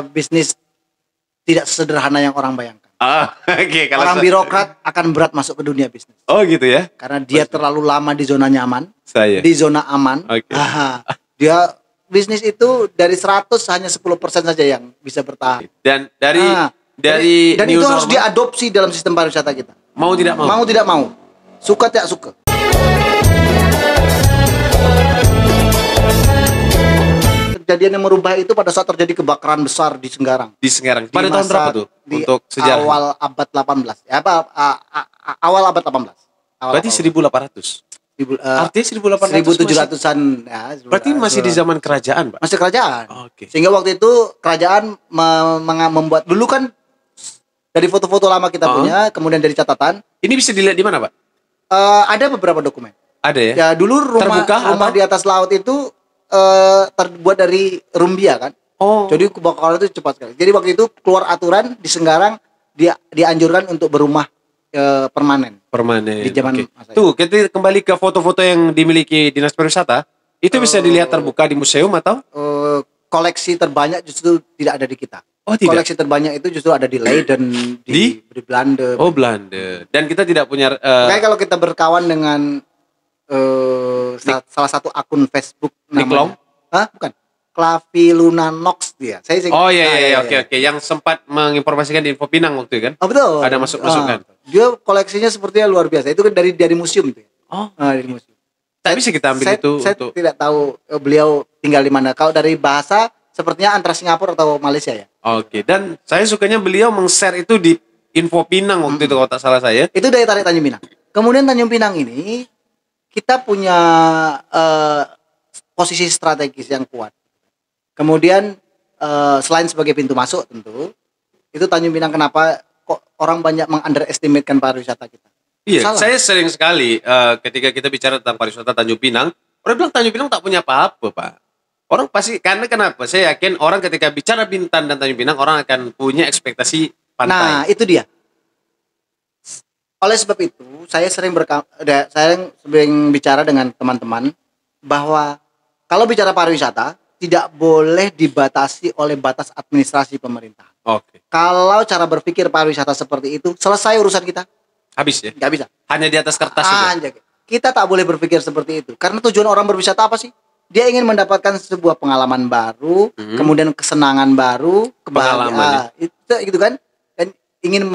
Bisnis tidak sesederhana yang orang bayangkan. Oke. Orang birokrat akan berat masuk ke dunia bisnis. Oh gitu ya? Karena dia terlalu lama di zona nyaman, Saya. di zona aman. Oke. Dia bisnis itu dari 100 hanya 10% saja yang bisa bertahan. Dan dari dan new itu harus normal, diadopsi dalam sistem pariwisata kita. mau tidak mau. Mau tidak mau, suka tidak suka. Kejadian yang merubah itu pada saat terjadi kebakaran besar di Senggarang. Di Senggarang. Di Pada tahun masa- berapa tuh? Di Untuk sejarah. awal abad 18. Ya, awal abad 18. Berarti 1800. Artinya 1800. 1700-an ya. Berarti masih di zaman kerajaan, Pak? Masih kerajaan. Oke. Sehingga waktu itu kerajaan membuat dulu kan dari foto-foto lama kita punya, kemudian dari catatan, Ini bisa dilihat di mana, Pak? ada beberapa dokumen. Ada ya? Ya dulu rumah Terbuka di atas laut itu terbuat dari rumbia kan. Oh. Jadi kebakaran itu cepat sekali. Jadi waktu itu keluar aturan di Senggarang dianjurkan untuk berumah permanen. Permanen. Di zaman Oke. masa Tuh, kita kembali ke foto-foto yang dimiliki Dinas Pariwisata. Itu bisa dilihat terbuka di museum atau? Koleksi terbanyak justru tidak ada di kita. Oh, tidak. Koleksi terbanyak itu justru ada di Leiden, di Belanda. Oh, Belanda. Dan kita tidak punya Kayak kalau kita berkawan dengan salah satu akun Facebook Niklong? Hah? Bukan. Clavilunanox dia. Oh iya, oke. Yang sempat menginformasikan di Info Pinang waktu itu kan? Oh betul. Ada masuk-masukan. Dia koleksinya sepertinya luar biasa. Itu kan dari museum tuh. Oh. Dari museum. Tak bisa kita ambil itu Saya untuk tidak tahu beliau tinggal di mana. Kalau dari bahasa sepertinya antara Singapura atau Malaysia ya. Oke. Dan saya sukanya beliau meng-share itu di Info Pinang waktu itu kalau tak salah saya. Itu daya tarik Tanjung Pinang. Kemudian Tanjung Pinang ini kita punya posisi strategis yang kuat. Kemudian selain sebagai pintu masuk tentu, itu Tanjung Pinang kenapa kok orang banyak meng-underestimatekan pariwisata kita. Iya, Salah. saya sering sekali ketika kita bicara tentang pariwisata Tanjung Pinang, orang bilang Tanjung Pinang tak punya apa-apa, Pak. Orang pasti, karena kenapa? Saya yakin orang ketika bicara Bintan dan Tanjung Pinang, orang akan punya ekspektasi pantai. Nah, itu dia. Oleh sebab itu, saya sering bicara dengan teman-teman bahwa kalau bicara pariwisata tidak boleh dibatasi oleh batas administrasi pemerintah. Oke. Kalau cara berpikir pariwisata seperti itu, selesai urusan kita. Habis ya? Nggak bisa. Hanya di atas kertas saja. Anjay. Kita tak boleh berpikir seperti itu. Karena tujuan orang berwisata apa sih? Dia ingin mendapatkan sebuah pengalaman baru, kemudian kesenangan baru, Pengalaman, itu gitu kan? Dan ingin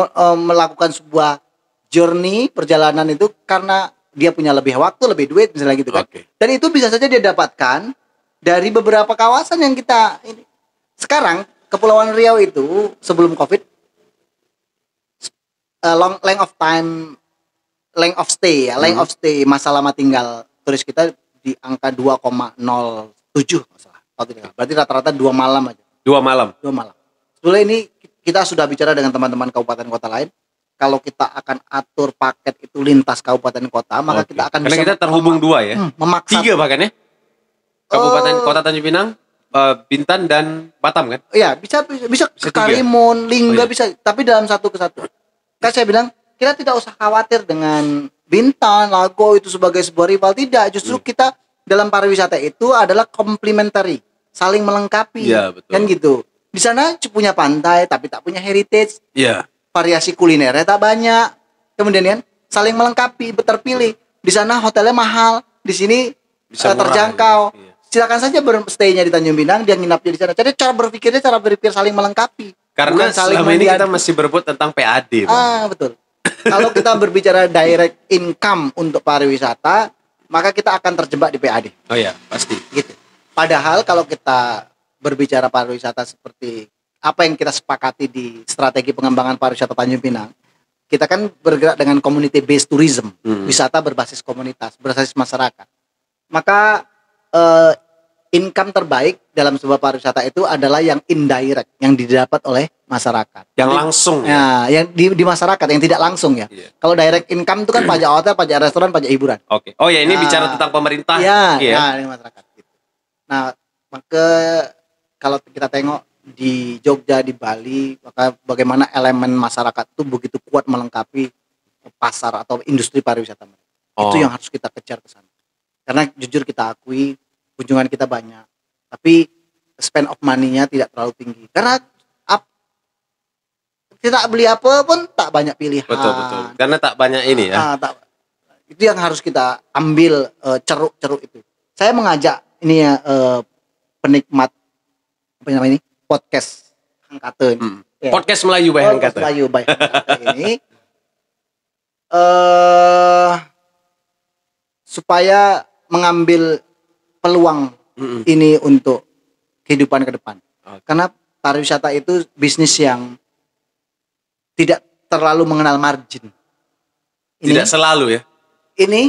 melakukan sebuah journey, perjalanan itu karena dia punya lebih waktu, lebih duit misalnya gitu kan. Oke. Dan itu bisa saja dia dapatkan dari beberapa kawasan yang kita ini. Sekarang Kepulauan Riau itu sebelum Covid length of stay masa lama tinggal turis kita di angka 2,07 masalah. Berarti rata-rata 2 malam aja. 2 malam. 2 malam. Sebetulnya ini kita sudah bicara dengan teman-teman kabupaten kota lain. Kalau kita akan atur paket itu lintas kabupaten kota, maka Oke. kita akan Karena kita terhubung 2 ya. memaksa. 3 bahkan ya. Kabupaten Kota Tanjung Pinang, Bintan dan Batam kan? Iya, bisa ke 3. Karimun, Lingga Oh, iya. bisa, tapi dalam satu kesatuan. Kan saya bilang, kita tidak usah khawatir dengan Bintan, Lago itu sebagai sebuah rival, tidak. Justru kita dalam pariwisata itu adalah complementary, saling melengkapi. Iya, betul. Kan gitu. Di sana punya pantai tapi tak punya heritage, Iya. variasi kulinernya tak banyak. Kemudian kan saling melengkapi, terpilih. Di sana hotelnya mahal, di sini Bisa murah, terjangkau. iya. Silakan saja stay-nya di Tanjung Pinang, dia nginapnya di sana. Jadi cara berpikir saling melengkapi. Karena Bukan saling selama ini kita melihat. masih berebut tentang PAD, Bang. Betul. Kalau kita berbicara direct income untuk pariwisata, maka kita akan terjebak di PAD. Oh iya, pasti. Gitu. Padahal kalau kita berbicara pariwisata seperti apa yang kita sepakati di strategi pengembangan pariwisata Tanjung Pinang, kita kan bergerak dengan community based tourism, wisata berbasis komunitas, berbasis masyarakat. Maka income terbaik dalam sebuah pariwisata itu adalah yang indirect, yang didapat oleh masyarakat. Yang langsung Ya, yang di masyarakat, yang tidak langsung ya. Iya. Kalau direct income itu kan pajak hotel, pajak restoran, pajak hiburan. Oke. Oh ya, ini Nah, bicara tentang pemerintah. Iya, Iya. nah, ini masyarakat gitu. Nah, maka kalau kita tengok di Jogja, di Bali, maka bagaimana elemen masyarakat itu begitu kuat melengkapi pasar atau industri pariwisata mereka. Itu yang harus kita kejar ke sana. Karena jujur kita akui kunjungan kita banyak, tapi spend of money-nya tidak terlalu tinggi. Karena Kita beli apa pun tak banyak pilihan. Betul. Karena tak banyak ini ya. Itu yang harus kita ambil ceruk-ceruk itu. Saya mengajak ini ya penikmat apa namanya ini podcast Hangkate ini. Ya. Podcast Melayu by Hangkate. Podcast Melayu by Hangkate ini supaya mengambil peluang ini untuk kehidupan ke depan. Karena pariwisata itu bisnis yang tidak terlalu mengenal margin. Tidak selalu ya. Ini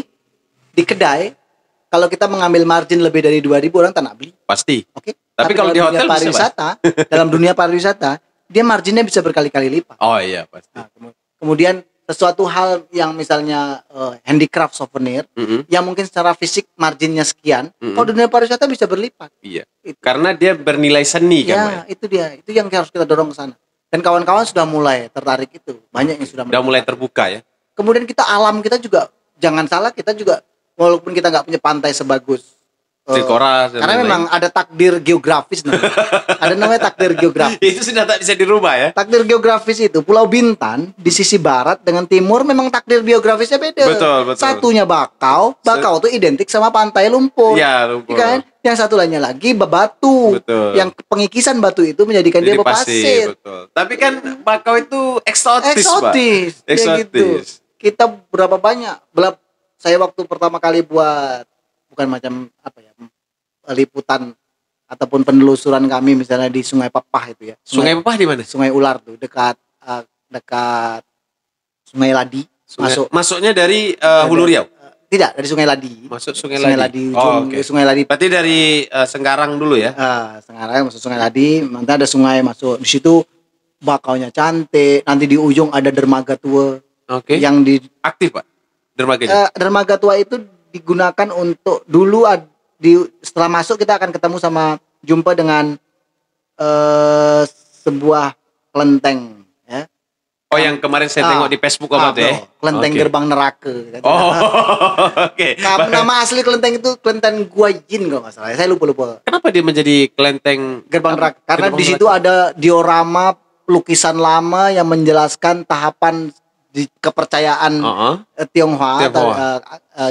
di kedai kalau kita mengambil margin lebih dari 2.000 orang tak nak beli. Pasti. Oke. Tapi kalau di hotel pariwisata, dalam dunia pariwisata, dia marginnya bisa berkali-kali lipat. Oh iya pasti. Nah, kemudian sesuatu hal yang misalnya handicraft souvenir, yang mungkin secara fisik marginnya sekian, kalau di dunia pariwisata bisa berlipat. Iya. Karena dia bernilai seni kan. Ya, itu dia. Itu yang harus kita dorong ke sana. Dan kawan-kawan sudah mulai tertarik itu. Banyak yang sudah mulai terbuka ya. Kemudian kita alam kita juga jangan salah, kita juga walaupun kita nggak punya pantai sebagus Trikora, karena memang ada takdir geografis namanya. Ada namanya takdir geografis. Itu sudah tak bisa dirubah ya. Takdir geografis itu Pulau Bintan di sisi barat dengan timur memang takdir geografisnya beda. Betul. Satunya Bakau itu identik sama pantai lumpur. Iya, lumpur. Kan? Yang satu lainnya lagi bebatu. Betul. Yang pengikisan batu itu menjadikan dia berpasir. Betul. Tapi kan Bakau itu eksotis. Gitu. Kita berapa banyak? Saya waktu pertama kali buat bukan macam apa ya, liputan ataupun penelusuran kami misalnya di Sungai Pepah itu ya. Sungai Pepah di mana? Sungai Ular tuh dekat Sungai Ladi. Masuknya dari Hulu Riau. Tidak, dari Sungai Ladi. Masuk Sungai Ladi. Okay. Sungai Ladi. Berarti dari Senggarang dulu ya? Senggarang masuk Sungai Ladi, nanti ada sungai masuk. Di situ bakaunya cantik. Nanti di ujung ada dermaga tua. Oke. Yang di aktif Pak dermaganya. Dermaga tua itu digunakan untuk dulu setelah masuk kita akan ketemu sama jumpa dengan sebuah kelenteng ya. Oh yang kemarin saya tengok di Facebook apa tuh ya? Kelenteng Gerbang Neraka. Oh, oke. Nama asli kelenteng itu kelenteng Gua Jin kalau nggak salah. Saya lupa. Kenapa dia menjadi kelenteng Gerbang Neraka? Karena di situ ada diorama lukisan lama yang menjelaskan tahapan di kepercayaan Tionghoa.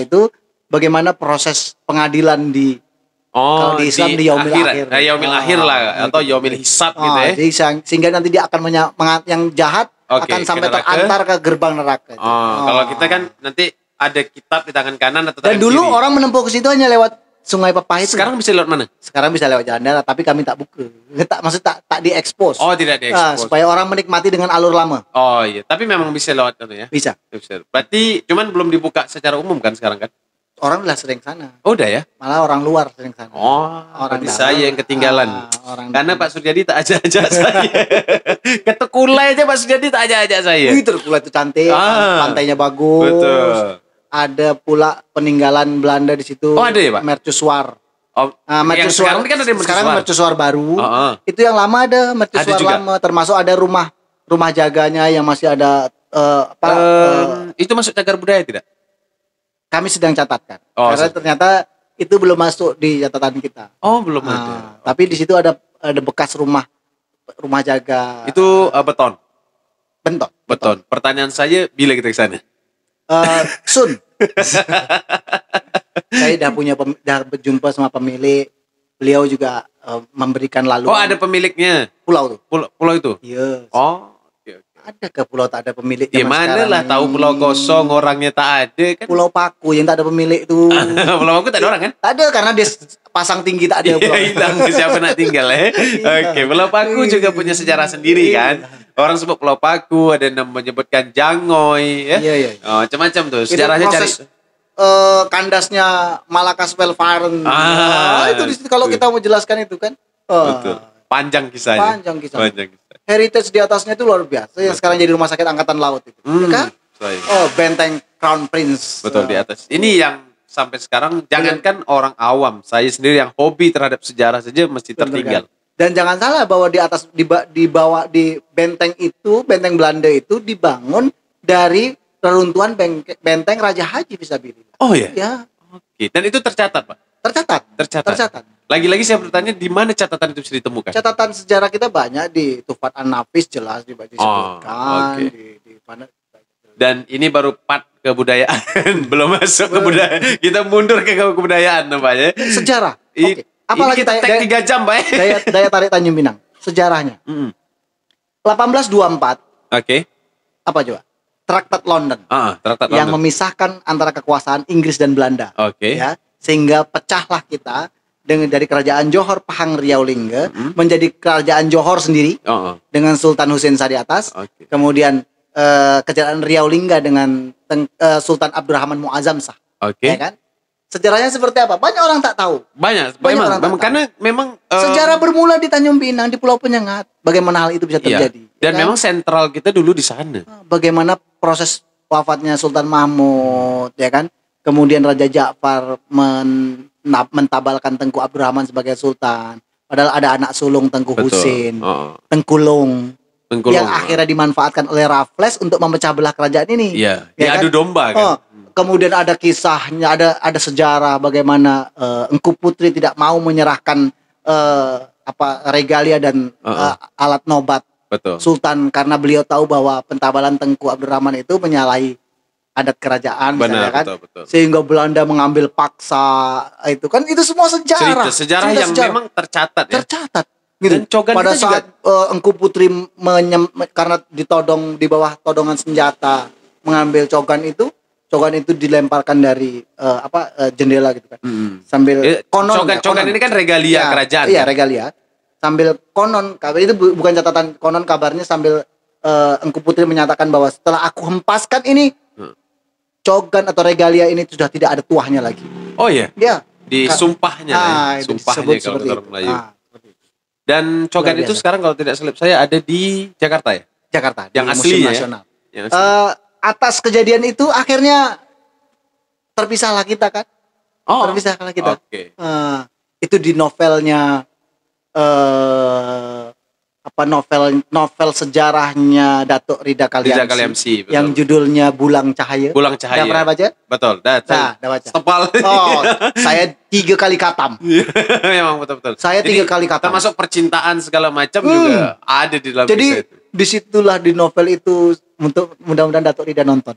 Itu bagaimana proses pengadilan di kalau di Islam di yaumil akhir. Yaumil akhir lah atau yaumil hisab gitu ya. Jadi sehingga nanti dia akan yang jahat akan sampai terantar ke gerbang neraka. Kalau kita kan nanti ada kitab di tangan kanan atau tangan kiri. Dan dulu orang menempuh ke situ hanya lewat Sungai Pepah itu. Sekarang bisa lewat mana? Sekarang bisa lewat jalan darat, tapi kami tak buka. Tak diekspos. Oh, tidak diekspos. Supaya orang menikmati dengan alur lama. Oh iya, tapi memang bisa lewat itu ya. Bisa. Berarti cuman belum dibuka secara umum kan sekarang kan? Orang udah sering sana. Oh, udah ya? Malah orang luar sering sana. Oh, orang saya yang ketinggalan. Karena Pak Suryadi tak ajak-ajak saya. Ketekulai aja Pak Suryadi tak ajak-ajak saya. Terkulai itu cantik, pantainya bagus. Betul. Ada pula peninggalan Belanda di situ. Oh, ada ya, Pak? Mercusuar. Yang sekarang kan ada sekarang mercusuar baru. Itu yang lama ada mercusuar lama, termasuk ada rumah jaganya yang masih ada itu masuk cagar budaya tidak? Kami sedang catatkan. Karena ternyata itu belum masuk di catatan kita. Oh, belum ada. Tapi di situ ada bekas rumah jaga. Itu beton. Beton. Pertanyaan saya bila kita ke sana? Sun. Saya dah berjumpa sama pemilik. Beliau juga memberikan lalu. Oh, ada pemiliknya. Pulau tuh. Pulau itu. Iya. Oh, oke. Ada ke pulau tak ada pemilik? Gimana lah tahu pulau kosong orangnya tak ada kan? Pulau Paku yang tak ada pemilik tuh. Pulau Paku tak ada orang kan? Tak ada karena dia pasang tinggi tak ada. Hilang siapa nak tinggal ya? Oke, Pulau Paku juga punya sejarah sendiri kan? Orang sebut Pulau Paku, ada yang menyebutkan Jangoy ya. Iya. Oh, macam-macam tuh. Sejarahnya cari kandasnya Malakas Velvaren. Itu di situ kalau kita mau jelaskan itu kan. Betul. Panjang kisahnya. Panjang kisah. Heritage di atasnya itu luar biasa. Yang sekarang jadi rumah sakit angkatan laut itu. Ya kan? Benteng Crown Prince. Betul di atas. Ini yang sampai sekarang jangankan orang awam, saya sendiri yang hobi terhadap sejarah saja mesti tertinggal. Dan jangan salah bahwa di atas di bawah di benteng itu, benteng Belanda itu dibangun dari reruntuhan benteng Raja Haji Fisabilillah. Oh ya. Ya. Oke. Dan itu tercatat, Pak. Tercatat. Lagi-lagi saya bertanya di mana catatan itu bisa ditemukan? Catatan sejarah kita banyak di Tufat An-Nafis jelas disebutkan oke. di mana. Dan ini baru part kebudayaan, belum masuk ke budaya. Kita mundur ke kebudayaan nampaknya. Sejarah. Oke. Apalagi Ini kita tag 3 jam, Pak. daya tarik Tanjung Pinang. Sejarahnya. 1824 Oke. apa coba? Traktat London. Traktat Yang London. memisahkan antara kekuasaan Inggris dan Belanda. Oke. Ya, sehingga pecahlah kita dari kerajaan Johor Pahang Riau Lingga menjadi kerajaan Johor sendiri dengan Sultan Husain Sa di atas. Oke. Kemudian kerajaan Riau Lingga dengan Sultan Abdurrahman Muazzam Shah. Oke. Ya kan? Sejarahnya seperti apa? Banyak orang tak tahu. Banyak orang tak memang tahu. karena memang Sejarah bermula di Tanjung Pinang, di Pulau Penyengat. Bagaimana hal itu bisa iya. terjadi? Dan ya kan? memang sentral kita dulu di sana. Bagaimana proses wafatnya Sultan Mahmud, ya kan? Kemudian Raja Ja'far mentabalkan Tengku Abdurrahman sebagai sultan. Padahal ada anak sulung Tengku Husin, Tengkulung, yang akhirnya dimanfaatkan oleh Raffles untuk memecah belah kerajaan ini. Iya, ya diadu kan? domba kan. Kemudian ada kisahnya, ada sejarah bagaimana Engku Putri tidak mau menyerahkan regalia dan alat nobat Betul. Sultan karena beliau tahu bahwa pentabalan Tengku Abdurrahman itu menyalahi adat kerajaan, Benar, kan? betul. Sehingga Belanda mengambil paksa itu kan, itu semua sejarah. Sejarah yang memang tercatat ya. Tercatat. Gitu. Dan Cogan pada kita saat Engku Putri karena ditodong di bawah todongan senjata mengambil Cogan itu dilemparkan dari jendela gitu kan. Sambil konon Cogan ini kan regalia kerajaan. Iya, regalia. Sambil konon kabar itu bukan catatan, konon kabarnya sambil Engku Putri menyatakan bahwa setelah aku hempaskan ini Cogan atau regalia ini sudah tidak ada tuahnya lagi. Oh iya. Ya. Di sumpahnya. Sumpahnya kalau orang Melayu. Dan Cogan itu sekarang kalau tidak salah saya ada di Jakarta ya? Jakarta. Yang di asli Museum ya? Nasional. Yang asli. Atas kejadian itu akhirnya terpisahlah kita kan. Terpisahlah kita. Oke. Itu di novelnya novel sejarahnya Datuk Rida Kaliamsi yang judulnya Bulang Cahaya. Bulang Cahaya. Udah pernah baca? Betul. Udah baca. Tepal. Saya 3 kali katam. Memang betul. Saya 3 kali katam. Termasuk percintaan segala macam juga ada di dalam Jadi kisah itu. disitulah di novel itu, untuk mudah-mudahan Datuk Rida nonton.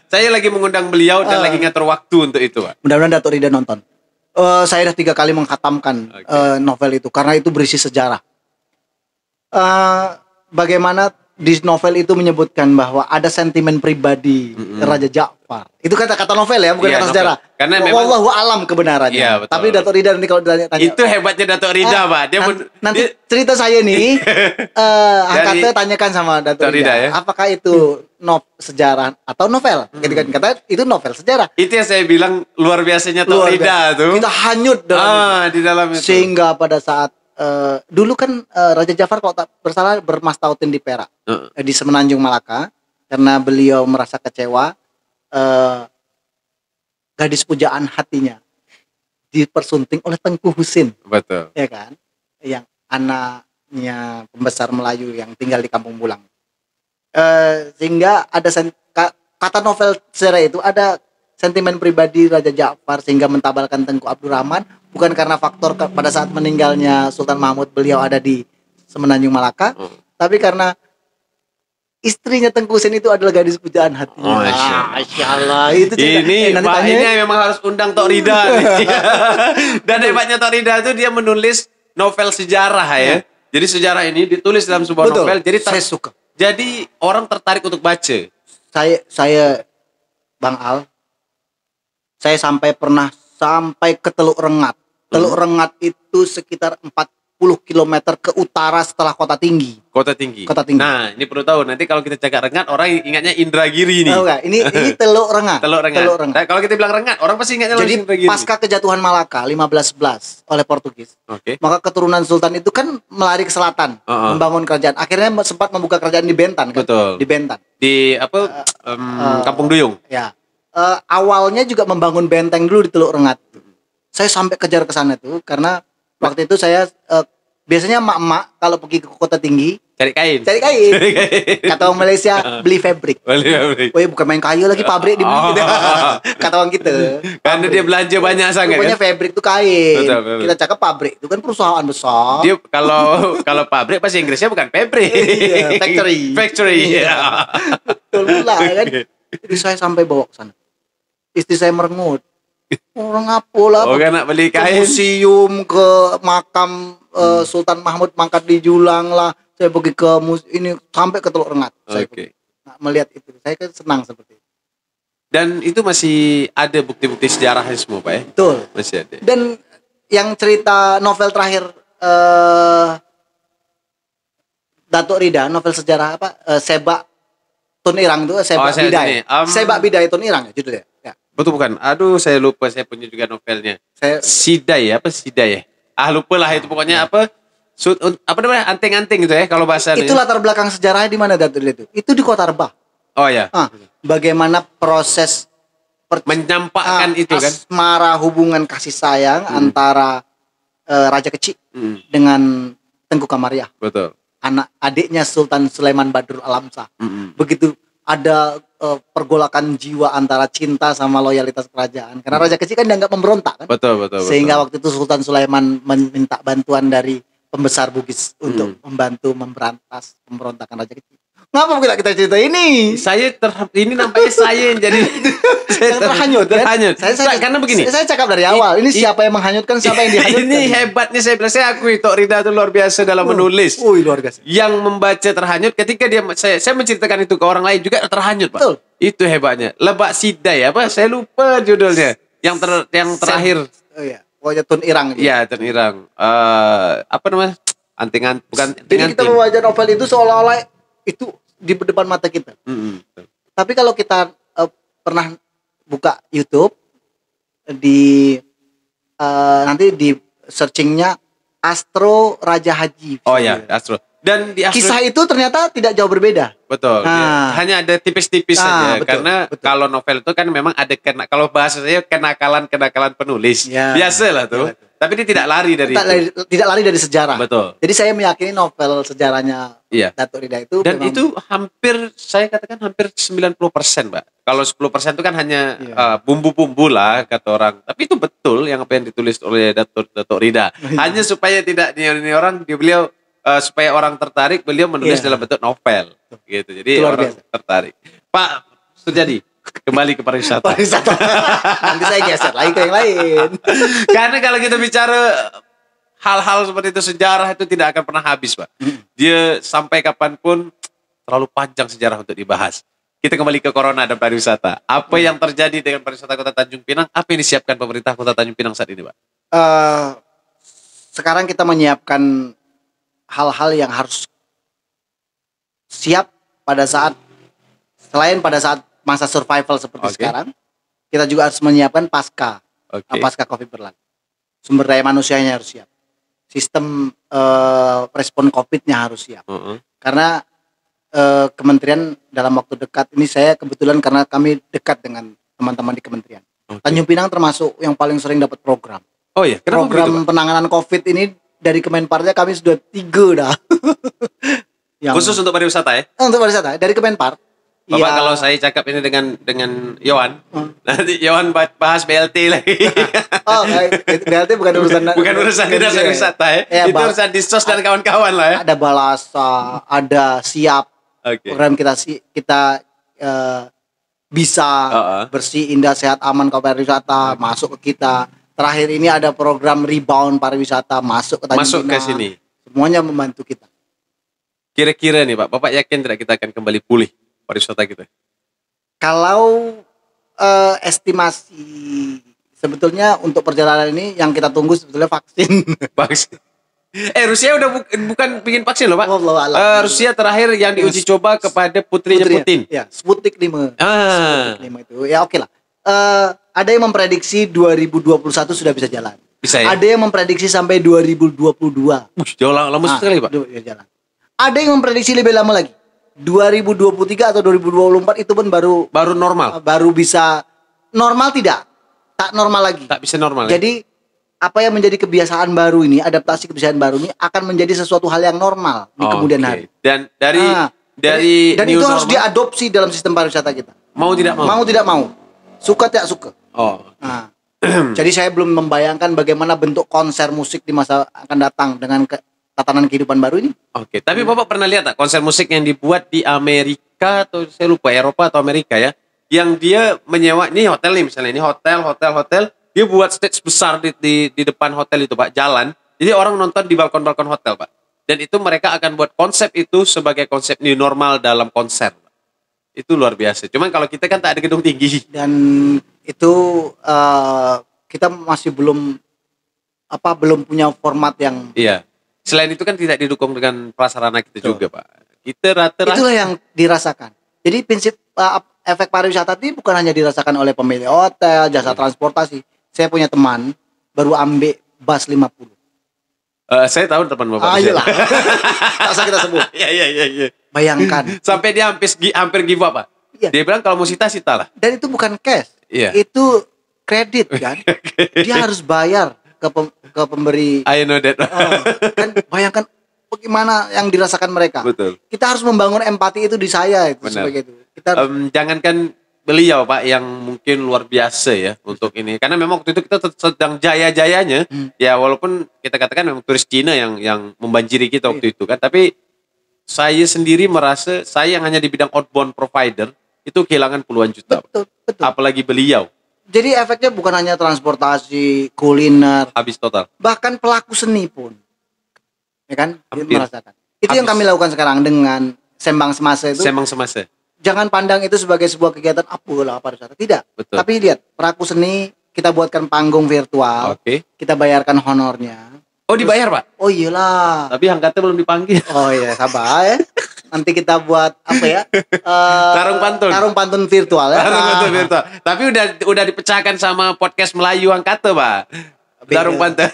Saya lagi mengundang beliau dan lagi ngatur waktu untuk itu, Pak. Mudah-mudahan Datuk Rida nonton. Saya sudah 3 kali menghatamkan novel itu karena itu berisi sejarah. Bagaimana di novel itu menyebutkan bahwa ada sentimen pribadi Raja Ja'far. Itu kata-kata novel ya, bukan kata novel. sejarah. Karena memang wallahu alam kebenarannya. Iya, betul. Tapi Datuk Rida nanti kalau ditanya, itu hebatnya Datuk Rida, Pak. Nanti cerita saya nih, Angkatnya tanyakan sama Datuk Rida, ya? apakah itu sejarah atau novel? Ketika kata itu novel sejarah. Itu yang saya bilang luar biasanya Datuk Rida tuh. Kita hanyut di dalam itu. Sehingga pada saat dulu kan Raja Ja'far kalau tak bersalah bermastautin di Perak, di Semenanjung Malaka, karena beliau merasa kecewa gadis pujaan hatinya dipersunting oleh Tengku Husin. Betul. Ya kan? Yang anaknya pembesar Melayu yang tinggal di Kampung Bulang. Sehingga ada kata novel sejarah itu ada sentimen pribadi Raja Ja'far sehingga mentabalkan Tengku Abdurrahman bukan karena faktor pada saat meninggalnya Sultan Mahmud beliau ada di Semenanjung Malaka, tapi karena istrinya Tengku Husin itu adalah gadis pujaan hatinya. Masya Allah. Itu ini memang harus undang Tok Rida. Dan hebatnya Tok Rida itu dia menulis novel sejarah ya. Jadi sejarah ini ditulis dalam sebuah novel. Jadi saya suka. Jadi orang tertarik untuk baca. Saya Bang Al, saya pernah sampai ke Teluk Rengat. Teluk Rengat itu sekitar 40 km ke utara setelah Kota Tinggi. Kota Tinggi. Nah, ini perlu tahu. Nanti kalau kita cakap Rengat, orang ingatnya Indragiri nih. Oh, enggak. Ini Teluk Rengat. Teluk Rengat. Nah, kalau kita bilang Rengat, orang pasti ingatnya langsung Indragiri. Jadi pasca kejatuhan Malaka 1511 oleh Portugis. Maka keturunan Sultan itu kan melari ke selatan, membangun kerajaan. Akhirnya sempat membuka kerajaan di Bentan kan? Betul. Di Bentan. Di Kampung Duyung. Ya. Awalnya juga membangun benteng dulu di Teluk Rengat. Saya sampai kejar ke sana tuh karena waktu itu saya biasanya emak-emak kalau pergi ke Kota Tinggi Cari kain. Cari kain. Kata orang Malaysia, beli fabric. Woi, bukan main kayu lagi, pabrik dibeli. Gitu. Kata orang kita. Karena dia belanja banyak sangat Pokoknya kan. fabric itu kain. Betul. Kita cakap pabrik itu kan perusahaan besar. Dia kalau pabrik bahasa Inggrisnya bukan pabrik. Iya, factory. Factory. Iya. Betul pula kan. Jadi saya sampai bawa ke sana. Istri saya merengut. Orang apa lah. Oh, kan nak beli Ke kain. museum, ke makam Sultan Mahmud Mangkat di Julang lah. Saya pergi ke ini sampai ke Teluk Rengat. Saya Oke. nah, melihat itu. Saya kan senang seperti itu. Dan itu masih ada bukti-bukti sejarahnya semua, Pak ya? Betul. Masih ada. Dan yang cerita novel terakhir Datuk Rida, novel sejarah apa? Sebak Tun Irang itu, Sebak saya Bidai. ini, Sebak Bidai Tun Irang ya judulnya. Ya. Betul bukan? Aduh, saya lupa. Saya punya juga novelnya. Saya Sidai apa Sidai ya? Lupa lah itu pokoknya apa? Apa namanya? Anting-anting gitu ya kalau bahasa itu latar belakang sejarahnya di mana Datuk Rida itu? Itu di Kota Rebah. Oh ya. Bagaimana proses Menyampaikan itu kan. asmara hubungan kasih sayang antara Raja Kecil dengan Tengku Kamariah, Betul. anak adiknya Sultan Sulaiman Badrul Alamsah. Begitu ada pergolakan jiwa antara cinta sama loyalitas kerajaan. Karena Raja Kecil kan dianggap memberontak kan. Betul. Sehingga waktu itu Sultan Sulaiman meminta bantuan dari pembesar Bugis untuk membantu memberantas pemberontakan Raja Kecil. Ngapa kita cerita ini? Ini nampaknya saya yang jadi Yang terhanyut kan? Terhanyut. Karena begini. Saya cakap dari awal, ini siapa yang menghanyutkan, siapa yang dihanyutkan. Ini hebatnya saya bilang, saya akui Tok Rida itu luar biasa dalam menulis. Luar biasa. Yang membaca terhanyut ketika saya menceritakan itu ke orang lain juga terhanyut, Pak. Betul. Itu hebatnya. Lebak Sidai apa? Saya lupa judulnya. Yang terakhir. Oh iya, pokoknya Tun Irang. Iya, Tun Irang. Apa namanya? Anting-anting, bukan Jadi kita anting-anting. membaca novel itu seolah-olah itu di depan mata kita. Tapi kalau kita pernah buka YouTube nanti di searchingnya Astro Raja Haji. Oh ya, Astro. Dan di Astro Kisah itu ternyata tidak jauh berbeda. betul. Nah. Hanya ada tipis-tipis saja Betul, karena betul. kalau novel itu kan memang ada kalau bahasa saya kenakalan penulis. Ya. Biasalah tuh. Ya, betul. Tapi dia tidak lari dari itu. Tidak lari dari sejarah. Betul. Jadi saya meyakini novel sejarahnya Iya. Datuk Rida itu Dan memang- itu saya katakan hampir 90%, Mbak. Kalau 10% itu kan hanya bumbu-bumbu lah kata orang. Tapi itu betul yang apa yang ditulis oleh Datuk Rida. Hanya supaya tidak ini orang beliau supaya orang tertarik, beliau menulis Iya. dalam bentuk novel gitu. Jadi Itu luar orang biasa. tertarik. Pak Sujadi, kembali ke pariwisata. Pariwisata. Nanti saya geser lagi ke yang lain. Karena kalau kita bicara hal-hal seperti itu, sejarah itu tidak akan pernah habis, Pak. Dia sampai kapanpun terlalu panjang sejarah untuk dibahas. Kita kembali ke corona dan pariwisata. Apa yang terjadi dengan pariwisata Kota Tanjung Pinang? Apa yang disiapkan pemerintah Kota Tanjung Pinang saat ini, Pak? Sekarang kita menyiapkan hal-hal yang harus siap pada saat masa survival seperti Oke. sekarang, kita juga harus menyiapkan pasca Covid berlalu. Sumber daya manusianya harus siap. Sistem respon Covid-nya harus siap. Karena kementerian dalam waktu dekat ini, saya kebetulan karena kami dekat dengan teman-teman di kementerian. Tanjung Pinang termasuk yang paling sering dapat program. Oh iya, kenapa Program begitu, Pak? penanganan Covid ini dari Kemenparnya kami sudah 3 dah. Khusus untuk pariwisata ya? Untuk pariwisata dari Kemenpar. Bapak kalau saya cakap ini dengan Yohan, nanti Yohan bahas BLT lagi. Oh, BLT bukan urusan Bukan urusan dinas pariwisata ya. Itu urusan Disos dan kawan-kawan lah ya. Ada Balasa, ada Siap. Oke. Program kita bisa bersih, indah, sehat, aman ke pariwisata masuk ke kita. Terakhir ini ada program rebound pariwisata masuk ke Tanjung Masuk ke Pinang. sini. Semuanya membantu kita. Kira-kira nih Pak, Bapak yakin tidak kita akan kembali pulih pariwisata kita? Kalau estimasi sebetulnya untuk perjalanan ini yang kita tunggu sebetulnya vaksin. Vaksin. Rusia udah bukan bikin vaksin loh Pak. Wallahualam. Rusia terakhir yang diuji coba kepada putrinya Putin. Ya, Sputnik 5. Ah, Sputnik 5 itu. Ya oke lah. Ada yang memprediksi 2021 sudah bisa jalan. bisa ya? Ada yang memprediksi sampai 2022. Jauh lama sekali Pak. Ya, jalan. Ada yang memprediksi lebih lama lagi. 2023 atau 2024 itu pun Baru normal. baru bisa normal, tidak tak normal lagi. Tak bisa normal. Ya? Jadi apa yang menjadi kebiasaan baru ini, adaptasi kebiasaan baru ini akan menjadi sesuatu hal yang normal di kemudian hari. Dan dari dan new itu harus normal, diadopsi dalam sistem pariwisata kita. mau tidak mau. Mau tidak mau, suka tidak suka. Oh. Nah, jadi saya belum membayangkan bagaimana bentuk konser musik di masa akan datang dengan tatanan kehidupan baru ini. Oke, tapi Bapak pernah lihat tak konser musik yang dibuat di Amerika atau saya lupa Eropa atau Amerika ya, yang dia menyewa ini hotel nih misalnya, ini hotel, dia buat stage besar di depan hotel itu Pak, jalan. Jadi orang nonton di balkon-balkon hotel Pak. Dan itu mereka akan buat konsep itu sebagai konsep new normal dalam konser. Itu luar biasa. Cuman kalau kita kan tak ada gedung tinggi. Dan itu kita masih belum punya format yang. Iya. Selain itu kan tidak didukung dengan prasarana kita juga Pak. Kita rata-rata. Itulah yang dirasakan. Jadi prinsip efek pariwisata ini bukan hanya dirasakan oleh pemilik hotel, jasa transportasi. Saya punya teman baru ambil bus 50. Saya tahu teman Bapak. Iyalah. Tak usah kita sebut. Iya. Bayangkan. Sampai dia hampir give up Pak. Iya. Dia bilang kalau mau sita lah. Dan itu bukan cash. Iya. Itu kredit kan. Dia harus bayar ke pemberi. I know that. Kan bayangkan bagaimana yang dirasakan mereka. Betul. Kita harus membangun empati itu di saya itu sebagai itu. Kita jangankan beliau Pak yang mungkin luar biasa ya untuk ini. Karena memang waktu itu kita sedang jaya-jayanya. Ya walaupun kita katakan memang turis Cina yang membanjiri kita waktu itu kan. Tapi saya sendiri merasa saya yang hanya di bidang outbound provider itu kehilangan puluhan juta. Betul. Apalagi beliau. Jadi efeknya bukan hanya transportasi, kuliner, Habis total. bahkan pelaku seni pun. Ya kan? Dia Hampir. merasakan. Itu yang kami lakukan sekarang dengan Sembang Semasa itu. Semang semasa. Jangan pandang itu sebagai sebuah kegiatan apalah pariwisata. Tidak. Betul. Tapi lihat, pelaku seni kita buatkan panggung virtual. Oke. Kita bayarkan honornya. Oh dibayar Pak? Oh iyalah. Tapi angkatnya belum dipanggil. Oh iya, sabar ya. Nanti kita buat apa ya? Tarung pantun virtual ya. Tarung pantun virtual. Tapi udah dipecahkan sama podcast Melayu Angkata, Pak. Tarung pantun.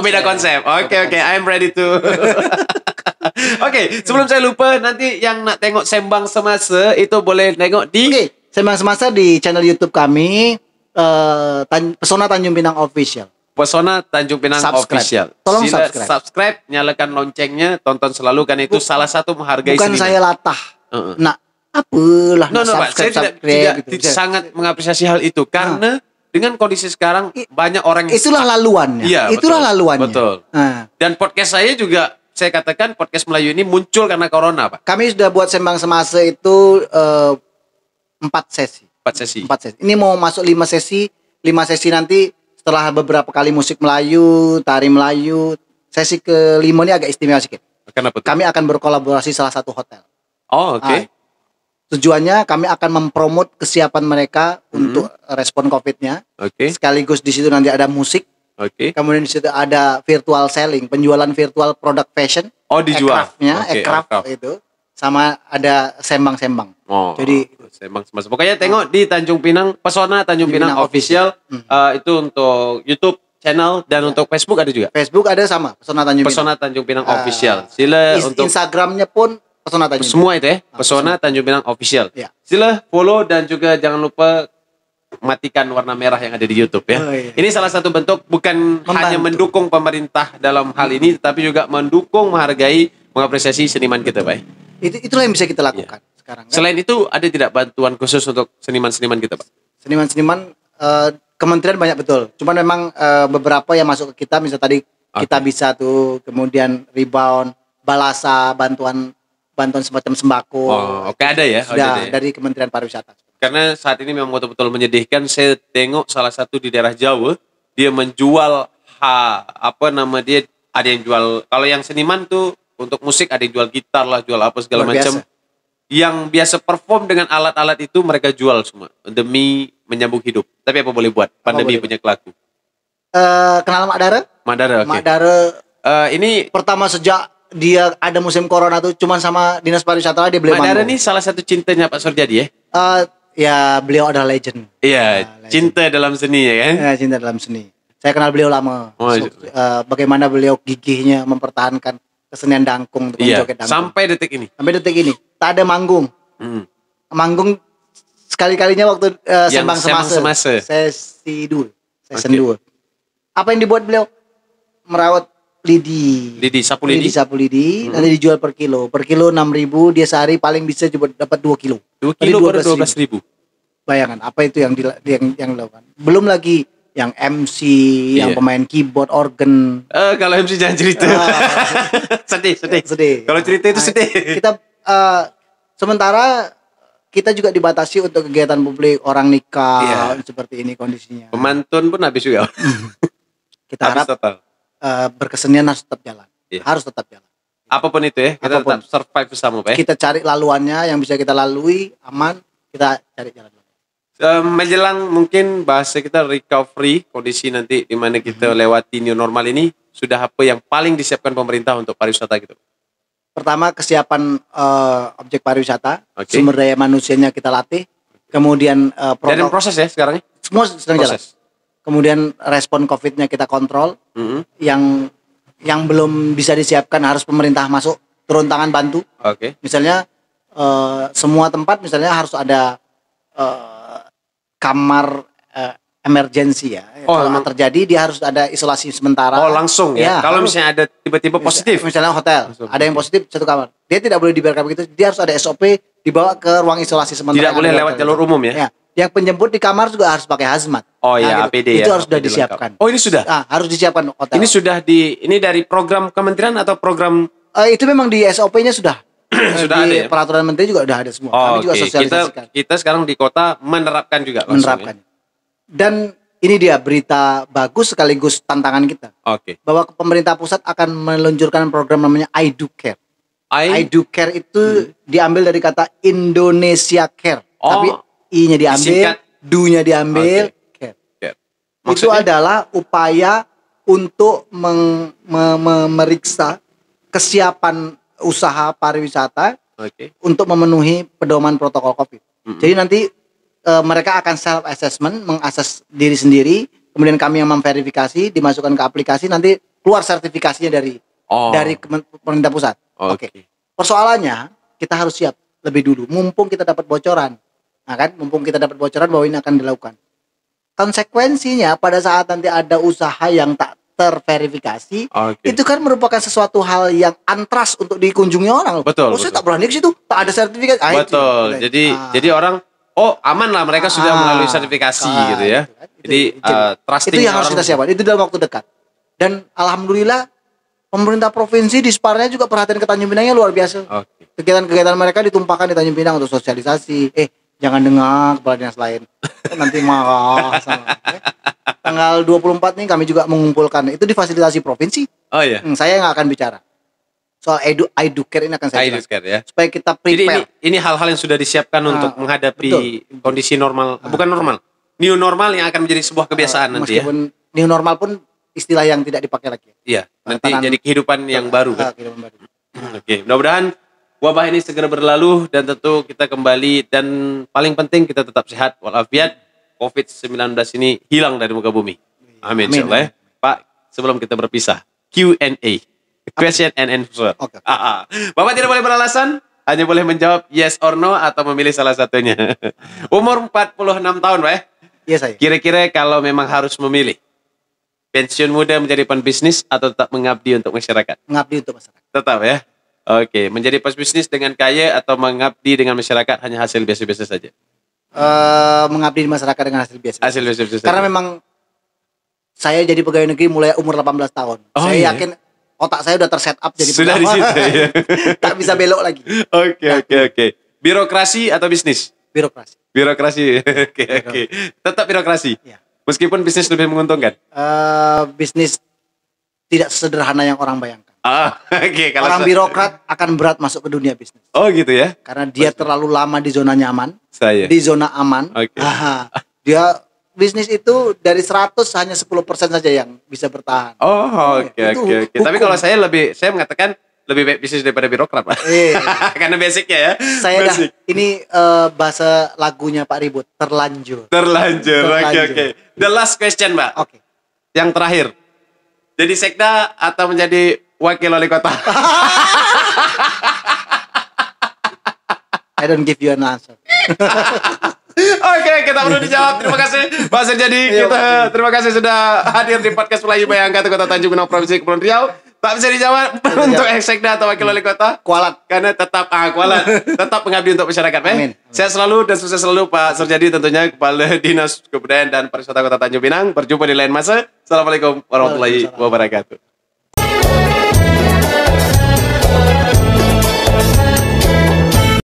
Beda konsep. Oke, I'm ready to. Oke, sebelum saya lupa, nanti yang nak tengok Sembang Semasa itu boleh tengok di Sembang Semasa di channel YouTube kami, Pesona Tanjung Pinang Official. Pesona Tanjung Pinang Official. Tolong Sila subscribe, nyalakan loncengnya, tonton selalu kan itu salah satu menghargai bukan seniman. saya latah. Nah, apalah Pak, saya tidak gitu. Sangat mengapresiasi hal itu karena dengan kondisi sekarang banyak orang yang itulah laluannya. Iya, itulah laluannya. Betul. Dan podcast saya juga saya katakan podcast Melayu ini muncul karena corona, Pak. Kami sudah buat Sembang Semasa itu 4 sesi. 4 sesi. Ini mau masuk 5 sesi. 5 sesi nanti setelah beberapa kali musik Melayu, tari Melayu, sesi ke-5 ini agak istimewa sedikit. Kenapa tuh? Kami akan berkolaborasi salah satu hotel. Oh, oke. Tujuannya kami akan mempromot kesiapan mereka untuk respon COVID-nya. Oke. Sekaligus di situ nanti ada musik. Oke. Kemudian di situ ada virtual selling, penjualan virtual produk fashion. Oh, dijual. Aircraft itu. Sama ada sembang-sembang. Oh. Jadi Sembang Semasa. Pokoknya tengok di Tanjung Pinang, Pesona Tanjung Pinang Official. Itu untuk YouTube channel dan untuk Facebook ada juga. Facebook ada sama, Pesona Tanjung Pinang Official. Sila untuk Instagramnya pun Pesona Tanjung Pinang. Semua itu ya, Pesona Tanjung Pinang Official. Ya. Sila follow dan juga jangan lupa matikan warna merah yang ada di YouTube ya. Oh, iya. Ini salah satu bentuk bukan hanya mendukung pemerintah dalam hal ini, tapi juga mendukung, menghargai, mengapresiasi seniman kita, Pak. Itulah yang bisa kita lakukan sekarang. Kan? Selain itu ada tidak bantuan khusus untuk seniman-seniman kita, Pak? Seniman-seniman kementerian banyak betul. Cuman memang beberapa yang masuk ke kita, misalnya tadi kita bisa tuh, kemudian rebound, balasa, bantuan semacam sembako. Oh, oke ada ya. Sudah dari Kementerian Pariwisata. Karena saat ini memang betul-betul menyedihkan. Saya tengok salah satu di daerah Jawa, dia menjual ada yang jual. Kalau yang seniman tuh untuk musik ada yang jual gitar lah, jual apa segala macam. Yang biasa perform dengan alat-alat itu mereka jual semua demi menyambung hidup. Tapi apa boleh buat? Pandemi punya kelaku. Kenal Mak Dara? Mak Dara, oke. Mak Dara ini pertama sejak dia ada musim corona tuh cuman sama Dinas Pariwisata dia beliau Mak Dara ini salah satu cintanya Pak Surjadi ya? Ya beliau adalah legend. Iya, cinta dalam seni ya kan? Ya, cinta dalam seni. Saya kenal beliau lama. Bagaimana beliau gigihnya mempertahankan kesenian dangkung, joget dangkung. Sampai detik ini. Sampai detik ini. Tak ada manggung. Manggung sekali-kalinya waktu Sembang Semasa. Sesi 2. Season 2. Apa yang dibuat beliau? Merawat lidi. Sapu lidi. Sapu lidi, nanti dijual per kilo. Per kilo 6.000, dia sehari paling bisa dapat 2 kilo. 2 kilo baru 12.000. Bayangkan apa itu yang dilakukan. Belum lagi yang MC, yang pemain keyboard, organ. Kalau MC jangan cerita. Sedih. Kalau cerita itu sedih. Kita sementara kita juga dibatasi untuk kegiatan publik, orang nikah seperti ini kondisinya. Pemantun pun habis juga. Kita harap berkesenian harus tetap jalan. Harus tetap jalan. Apapun itu ya, kita tetap survive bersama, Pak. Kita cari laluannya yang bisa kita lalui, aman, kita cari jalan. Menjelang mungkin bahasa kita recovery, kondisi nanti di mana kita lewati new normal ini, sudah apa yang paling disiapkan pemerintah untuk pariwisata gitu? Pertama, kesiapan objek pariwisata, sumber daya manusianya kita latih, kemudian dan proses ya sekarang ya? Semua sedang jalan. Kemudian respon COVID-nya kita kontrol, yang belum bisa disiapkan harus pemerintah masuk turun tangan bantu. Misalnya semua tempat misalnya harus ada kamar emergency ya. Kalau terjadi dia harus ada isolasi sementara. Langsung ya. Kalau misalnya ada tiba-tiba positif, misalnya hotel, ada yang positif satu kamar, dia tidak boleh dibiarkan begitu. Dia harus ada SOP, dibawa ke ruang isolasi sementara. Tidak boleh lewat jalur umum ya. Yang penjemput di kamar juga harus pakai hazmat. APD itu ya. harus sudah disiapkan. Ini sudah. Harus disiapkan hotel. Ini sudah ini dari program kementerian atau program? Itu memang di SOP-nya sudah. Sudah ada ya? Peraturan menteri juga sudah ada semua. Kami juga sosialisasikan. Kita sekarang di kota menerapkan juga. Menerapkan. Dan ini dia berita bagus sekaligus tantangan kita. Bahwa pemerintah pusat akan meluncurkan program namanya I Do Care. I Do Care itu diambil dari kata Indonesia Care. Tapi I-nya diambil, do-nya diambil, care. Itu adalah upaya untuk memeriksa kesiapan usaha pariwisata untuk memenuhi pedoman protokol COVID. Jadi nanti mereka akan self assessment, mengakses diri sendiri, kemudian kami yang memverifikasi, dimasukkan ke aplikasi, nanti keluar sertifikasinya dari pemerintah pusat. Persoalannya kita harus siap lebih dulu, mumpung kita dapat bocoran. Mumpung kita dapat bocoran bahwa ini akan dilakukan. Konsekuensinya pada saat nanti ada usaha yang tak terverifikasi, itu kan merupakan sesuatu hal yang antras untuk dikunjungi orang. Betul. Saya tak berani ke situ, tak ada sertifikat. Betul. Jadi orang aman lah, mereka sudah melalui sertifikasi gitu ya. Jadi trusting itu yang harus kita siapkan. Itu dalam waktu dekat. Dan alhamdulillah pemerintah provinsi di Separnya juga perhatian ke Tanjung Pinangnya luar biasa. Kegiatan-kegiatan mereka ditumpahkan di Tanjung Pinang untuk sosialisasi. Jangan dengar kepala dinas lain, nanti marah. Tanggal 24 nih kami juga mengumpulkan, itu difasilitasi provinsi. Saya nggak akan bicara soal I Do Care, ini akan saya jelaskan ya. Supaya kita prepare. Jadi ini hal-hal yang sudah disiapkan untuk menghadapi kondisi normal, bukan normal, new normal yang akan menjadi sebuah kebiasaan nanti ya. Meskipun new normal pun istilah yang tidak dipakai lagi. Iya, nanti jadi kehidupan yang baru kan. Mudah-mudahan wabah ini segera berlalu dan tentu kita kembali, dan paling penting kita tetap sehat walafiat. COVID-19 ini hilang dari muka bumi. Amin. Insyaallah. Pak, sebelum kita berpisah, Q&A. Question and answer. Bapak tidak boleh beralasan, hanya boleh menjawab yes or no atau memilih salah satunya. Umur 46 tahun, Pak. Iya, saya. Kira-kira kalau memang harus memilih, pensiun muda menjadi pebisnis atau tetap mengabdi untuk masyarakat? Mengabdi untuk masyarakat. Tetap ya. Menjadi pebisnis dengan kaya atau mengabdi dengan masyarakat hanya hasil biasa-biasa saja? Mengabdi di masyarakat dengan hasil biasa. Hasil biasa-biasa. Karena memang saya jadi pegawai negeri mulai umur 18 tahun. Saya yakin otak saya udah terset up jadi sudah di situ ya. Tak bisa belok lagi. Oke. Birokrasi atau bisnis? Birokrasi. Oke. Tetap birokrasi. Ya. Meskipun bisnis lebih menguntungkan. Bisnis tidak sesederhana yang orang bayangkan. Kalau orang birokrat akan berat masuk ke dunia bisnis. Gitu ya. Karena dia terlalu lama di zona nyaman. Di zona aman. Dia bisnis itu dari 100 hanya 10% saja yang bisa bertahan. Oke. Tapi kalau saya mengatakan lebih baik bisnis daripada birokrat, Pak. Karena basicnya ya. Ini bahasa lagunya Pak Ribut, terlanjur. Oke. The last question, Pak. Yang terakhir. Jadi sekda atau menjadi wakil wali kota? I don't give you an answer. Oke. kita perlu dijawab. Terima kasih Pak Serjadi. Terima kasih sudah hadir di podcast Melayu Bayangkara Kota Tanjung Pinang Provinsi Kepulauan Riau. Tak bisa dijawab untuk Sekda atau Wakil Wali Kota. Kualat. Karena tetap kualat, tetap mengabdi untuk masyarakat. Amin. Sehat selalu dan sukses selalu Pak Serjadi, tentunya Kepala Dinas Kebudayaan dan Pariwisata Kota Tanjung Pinang. Berjumpa di lain masa. Assalamualaikum warahmatullahi wabarakatuh.